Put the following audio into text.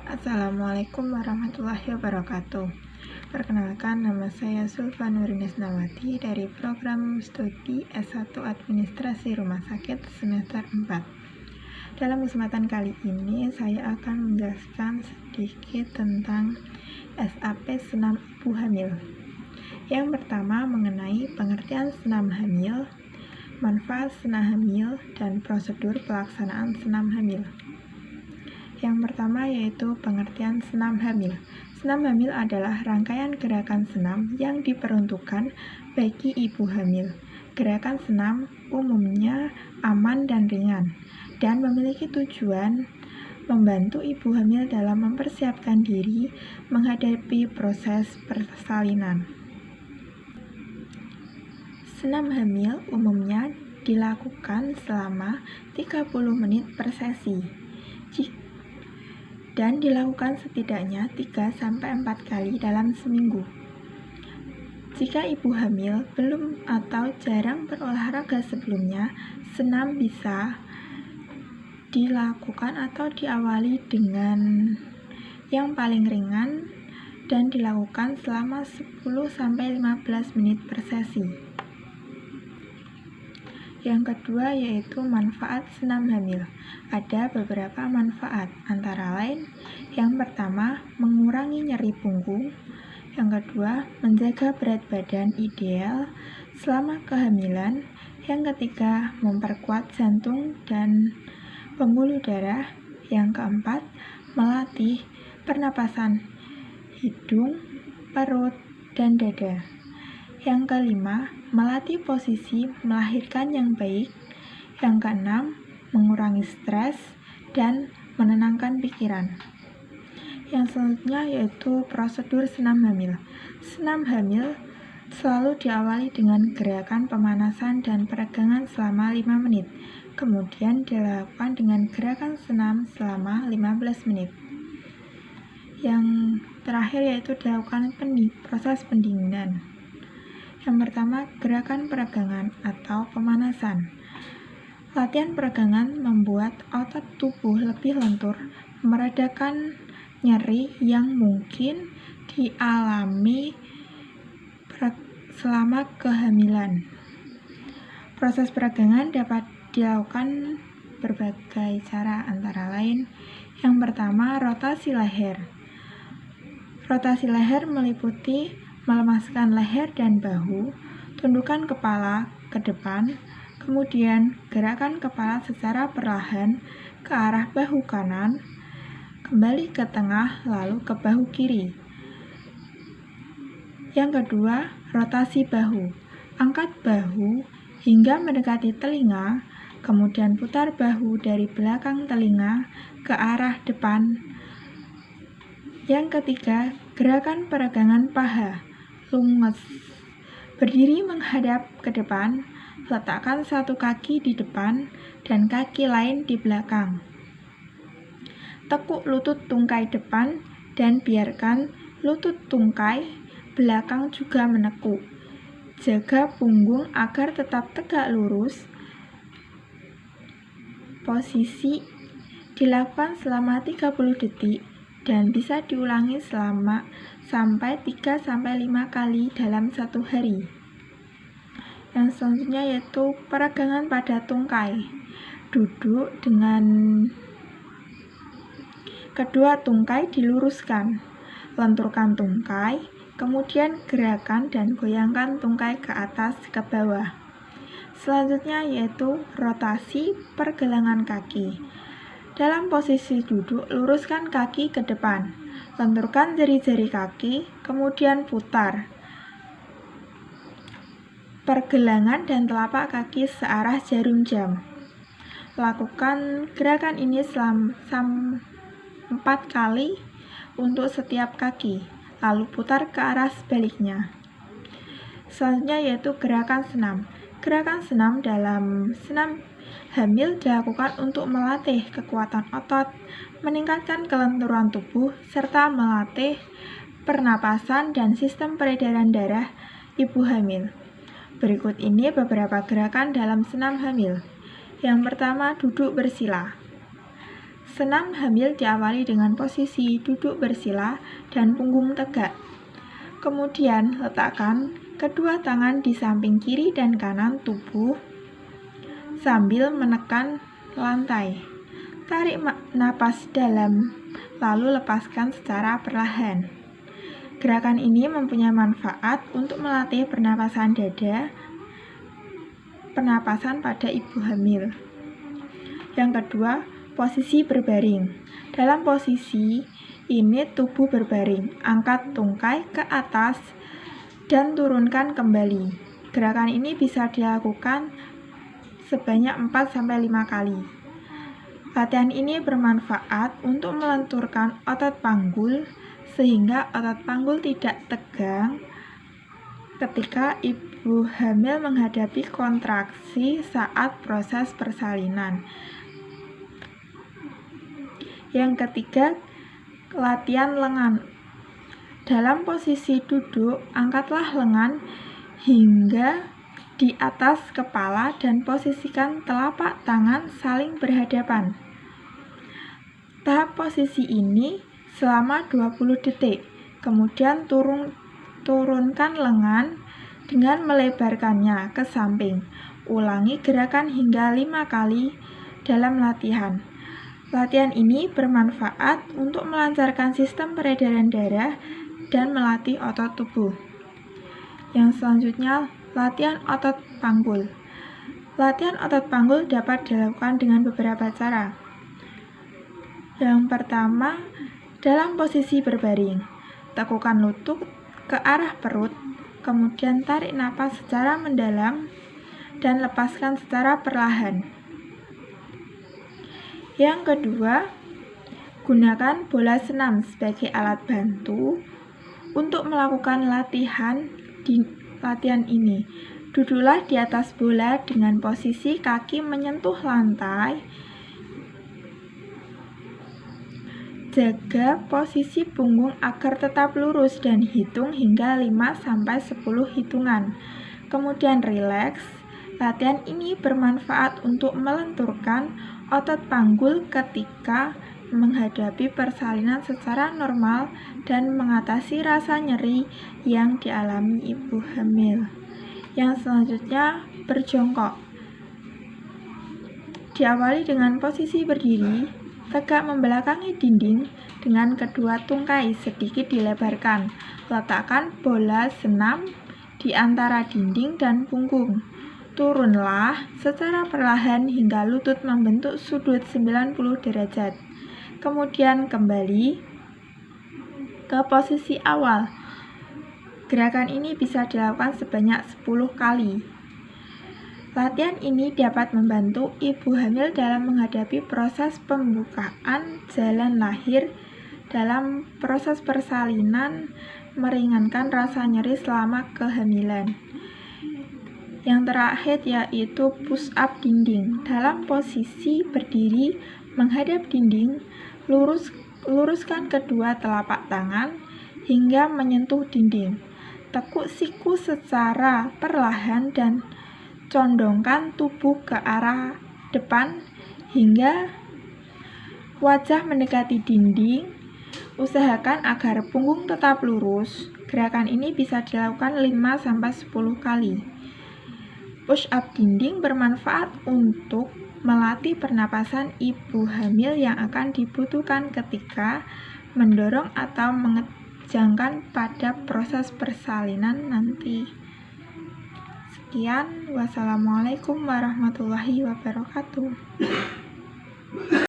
Assalamualaikum warahmatullahi wabarakatuh. Perkenalkan, nama saya Sulfa Nurinisnawati dari program studi S1 Administrasi Rumah Sakit semester 4. Dalam kesempatan kali ini, saya akan menjelaskan sedikit tentang SAP senam ibu hamil. Yang pertama mengenai pengertian senam hamil, manfaat senam hamil, dan prosedur pelaksanaan senam hamil. Yang pertama yaitu pengertian senam hamil. Senam hamil adalah rangkaian gerakan senam yang diperuntukkan bagi ibu hamil. Gerakan senam umumnya aman dan ringan, dan memiliki tujuan membantu ibu hamil dalam mempersiapkan diri menghadapi proses persalinan. Senam hamil umumnya dilakukan selama 30 menit per sesi dan dilakukan setidaknya 3-4 kali dalam seminggu. Jika ibu hamil belum atau jarang berolahraga sebelumnya, senam bisa dilakukan atau diawali dengan yang paling ringan dan dilakukan selama 10-15 menit per sesi. Yang kedua yaitu manfaat senam hamil. Ada beberapa manfaat, antara lain yang pertama mengurangi nyeri punggung, yang kedua menjaga berat badan ideal selama kehamilan, yang ketiga memperkuat jantung dan pembuluh darah, yang keempat melatih pernapasan hidung, perut, dan dada. Yang kelima, melatih posisi melahirkan yang baik. Yang keenam, mengurangi stres dan menenangkan pikiran. Yang selanjutnya yaitu prosedur senam hamil. Senam hamil selalu diawali dengan gerakan pemanasan dan peregangan selama 5 menit. Kemudian dilakukan dengan gerakan senam selama 15 menit. Yang terakhir yaitu dilakukan proses pendinginan. Yang pertama, gerakan peregangan atau pemanasan. Latihan peregangan membuat otot tubuh lebih lentur, meredakan nyeri yang mungkin dialami selama kehamilan. Proses peregangan dapat dilakukan berbagai cara, antara lain yang pertama, rotasi leher. Rotasi leher meliputi melemaskan leher dan bahu, tundukkan kepala ke depan, kemudian gerakan kepala secara perlahan ke arah bahu kanan, kembali ke tengah, lalu ke bahu kiri. Yang kedua, rotasi bahu. Angkat bahu hingga mendekati telinga, kemudian putar bahu dari belakang telinga ke arah depan. Yang ketiga, gerakan peregangan paha. Lunges. Berdiri menghadap ke depan, letakkan satu kaki di depan dan kaki lain di belakang. Tekuk lutut tungkai depan dan biarkan lutut tungkai belakang juga menekuk. Jaga punggung agar tetap tegak lurus. Posisi dilakukan selama 30 detik dan bisa diulangi sampai 3-5 kali dalam satu hari. Yang selanjutnya yaitu peregangan pada tungkai. Duduk dengan kedua tungkai diluruskan. Lenturkan tungkai, kemudian gerakan dan goyangkan tungkai ke atas ke bawah. Selanjutnya yaitu rotasi pergelangan kaki. Dalam posisi duduk, luruskan kaki ke depan. Lenturkan jari-jari kaki, kemudian putar. Pergelangan dan telapak kaki searah jarum jam. Lakukan gerakan ini selama 4 kali untuk setiap kaki, lalu putar ke arah sebaliknya. Selanjutnya yaitu gerakan senam. Gerakan senam dalam senam hamil dilakukan untuk melatih kekuatan otot, meningkatkan kelenturan tubuh, serta melatih pernapasan dan sistem peredaran darah ibu hamil. Berikut ini beberapa gerakan dalam senam hamil. Yang pertama, duduk bersila. senam hamil diawali dengan posisi duduk bersila dan punggung tegak. Kemudian letakkan kedua tangan di samping kiri dan kanan tubuh sambil menekan lantai. Tarik napas dalam, lalu lepaskan secara perlahan. Gerakan ini mempunyai manfaat untuk melatih pernapasan dada, pernapasan pada ibu hamil. Yang kedua, posisi berbaring. Dalam posisi ini tubuh berbaring, angkat tungkai ke atas dan turunkan kembali. Gerakan ini bisa dilakukan sebanyak 4-5 kali. Latihan ini bermanfaat untuk melenturkan otot panggul sehingga otot panggul tidak tegang ketika ibu hamil menghadapi kontraksi saat proses persalinan. Yang ketiga, latihan lengan. Dalam posisi duduk, angkatlah lengan hingga di atas kepala dan posisikan telapak tangan saling berhadapan. Tahap posisi ini selama 20 detik. Kemudian turunkan lengan dengan melebarkannya ke samping. Ulangi gerakan hingga 5 kali dalam latihan. Latihan ini bermanfaat untuk melancarkan sistem peredaran darah dan melatih otot tubuh. Yang selanjutnya, latihan otot panggul. Latihan otot panggul dapat dilakukan dengan beberapa cara. Yang pertama, dalam posisi berbaring, tekukan lutut ke arah perut, kemudian tarik napas secara mendalam dan lepaskan secara perlahan. Yang kedua, gunakan bola senam sebagai alat bantu untuk melakukan latihan ini. Duduklah di atas bola dengan posisi kaki menyentuh lantai. Jaga posisi punggung agar tetap lurus dan hitung hingga 5-10 hitungan. Kemudian rileks. Latihan ini bermanfaat untuk melenturkan otot panggul ketika menghadapi persalinan secara normal dan mengatasi rasa nyeri yang dialami ibu hamil. Yang selanjutnya, berjongkok. Diawali dengan posisi berdiri, tegak membelakangi dinding dengan kedua tungkai sedikit dilebarkan. Letakkan bola senam di antara dinding dan punggung. Turunlah secara perlahan hingga lutut membentuk sudut 90 derajat. Kemudian kembali ke posisi awal. Gerakan ini bisa dilakukan sebanyak 10 kali. Latihan ini dapat membantu ibu hamil dalam menghadapi proses pembukaan jalan lahir dalam proses persalinan, meringankan rasa nyeri selama kehamilan. Yang terakhir yaitu push up dinding. Dalam posisi berdiri menghadap dinding, luruskan kedua telapak tangan hingga menyentuh dinding. Tekuk siku secara perlahan dan condongkan tubuh ke arah depan hingga wajah mendekati dinding. Usahakan agar punggung tetap lurus. Gerakan ini bisa dilakukan 5-10 kali. Push up dinding bermanfaat untuk melatih pernapasan ibu hamil yang akan dibutuhkan ketika mendorong atau mengejangkan pada proses persalinan nanti. Sekian, wassalamualaikum warahmatullahi wabarakatuh.